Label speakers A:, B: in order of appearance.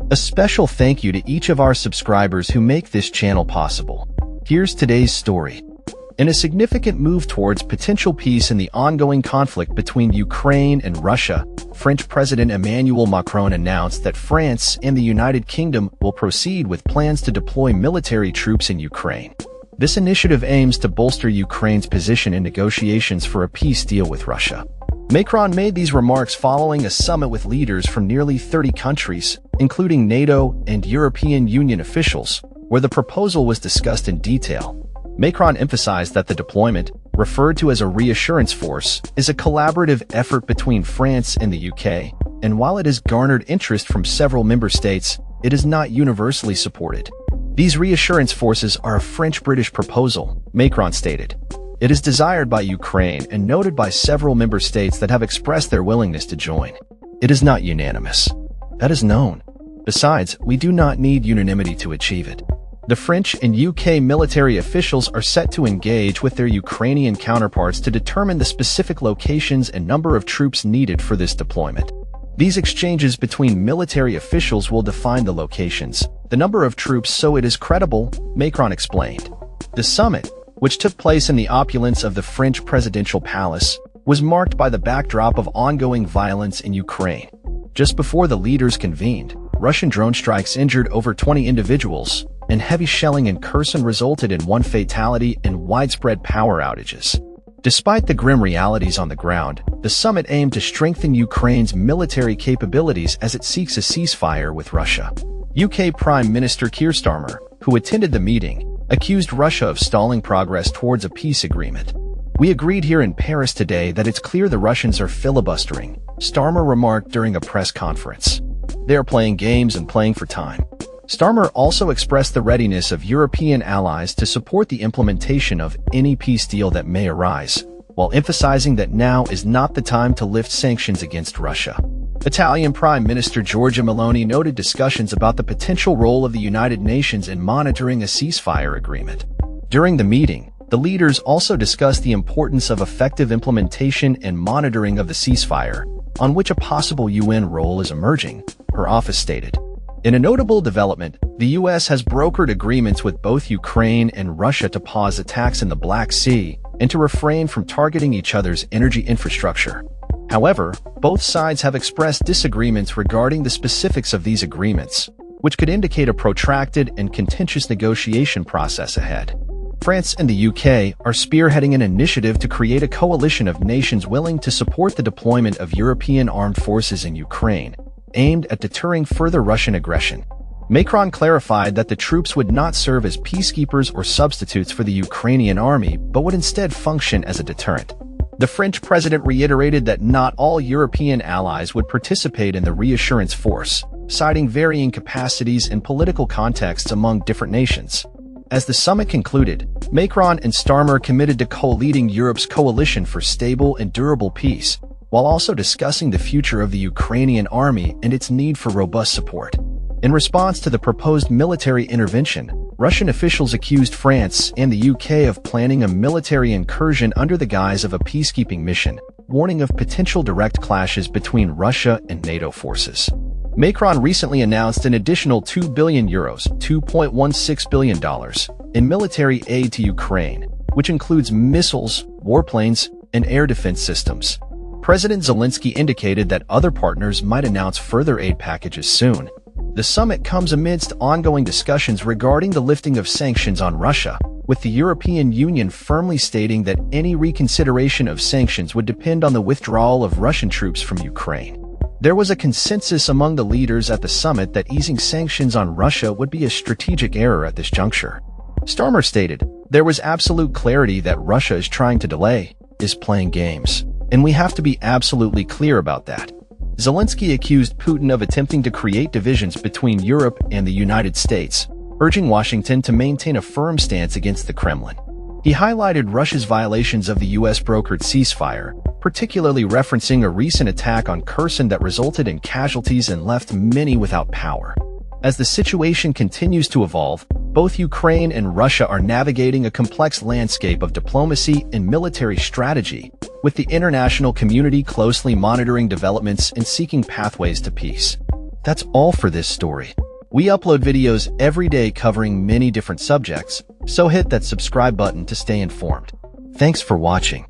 A: A special thank you to each of our subscribers who make this channel possible. Here's today's story. In a significant move towards potential peace in the ongoing conflict between Ukraine and Russia, French President Emmanuel Macron announced that France and the United Kingdom will proceed with plans to deploy military troops in Ukraine. This initiative aims to bolster Ukraine's position in negotiations for a peace deal with Russia. Macron made these remarks following a summit with leaders from nearly 30 countries, including NATO and European Union officials, where the proposal was discussed in detail. Macron emphasized that the deployment, referred to as a reassurance force, is a collaborative effort between France and the UK, and while it has garnered interest from several member states, it is not universally supported. These reassurance forces are a French-British proposal, Macron stated. It is desired by Ukraine and noted by several member states that have expressed their willingness to join. It is not unanimous. That is known. Besides, we do not need unanimity to achieve it. The French and UK military officials are set to engage with their Ukrainian counterparts to determine the specific locations and number of troops needed for this deployment. These exchanges between military officials will define the locations, the number of troops so it is credible, Macron explained. The summit, which took place in the opulence of the French presidential palace, was marked by the backdrop of ongoing violence in Ukraine. Just before the leaders convened, Russian drone strikes injured over 20 individuals, and heavy shelling in Kherson resulted in one fatality and widespread power outages. Despite the grim realities on the ground, the summit aimed to strengthen Ukraine's military capabilities as it seeks a ceasefire with Russia. UK Prime Minister Keir Starmer, who attended the meeting, accused Russia of stalling progress towards a peace agreement. "We agreed here in Paris today that it's clear the Russians are filibustering," Starmer remarked during a press conference. "They are playing games and playing for time." Starmer also expressed the readiness of European allies to support the implementation of any peace deal that may arise, while emphasizing that now is not the time to lift sanctions against Russia. Italian Prime Minister Giorgia Meloni noted discussions about the potential role of the United Nations in monitoring a ceasefire agreement. During the meeting, the leaders also discussed the importance of effective implementation and monitoring of the ceasefire, on which a possible UN role is emerging, her office stated. In a notable development, the US has brokered agreements with both Ukraine and Russia to pause attacks in the Black Sea and to refrain from targeting each other's energy infrastructure. However, both sides have expressed disagreements regarding the specifics of these agreements, which could indicate a protracted and contentious negotiation process ahead. France and the UK are spearheading an initiative to create a coalition of nations willing to support the deployment of European armed forces in Ukraine, aimed at deterring further Russian aggression. Macron clarified that the troops would not serve as peacekeepers or substitutes for the Ukrainian army, but would instead function as a deterrent. The French president reiterated that not all European allies would participate in the reassurance force, citing varying capacities and political contexts among different nations. As the summit concluded, Macron and Starmer committed to co-leading Europe's coalition for stable and durable peace, while also discussing the future of the Ukrainian army and its need for robust support. In response to the proposed military intervention, Russian officials accused France and the UK of planning a military incursion under the guise of a peacekeeping mission, warning of potential direct clashes between Russia and NATO forces. Macron recently announced an additional €2 billion ($2.16 billion) in military aid to Ukraine, which includes missiles, warplanes, and air defense systems. President Zelensky indicated that other partners might announce further aid packages soon. The summit comes amidst ongoing discussions regarding the lifting of sanctions on Russia, with the European Union firmly stating that any reconsideration of sanctions would depend on the withdrawal of Russian troops from Ukraine. There was a consensus among the leaders at the summit that easing sanctions on Russia would be a strategic error at this juncture. Starmer stated, "There was absolute clarity that Russia is trying to delay, is playing games, and we have to be absolutely clear about that." Zelensky accused Putin of attempting to create divisions between Europe and the United States, urging Washington to maintain a firm stance against the Kremlin. He highlighted Russia's violations of the US-brokered ceasefire, particularly referencing a recent attack on Kherson that resulted in casualties and left many without power. As the situation continues to evolve, both Ukraine and Russia are navigating a complex landscape of diplomacy and military strategy, with the international community closely monitoring developments and seeking pathways to peace. That's all for this story. We upload videos every day covering many different subjects, so hit that subscribe button to stay informed. Thanks for watching.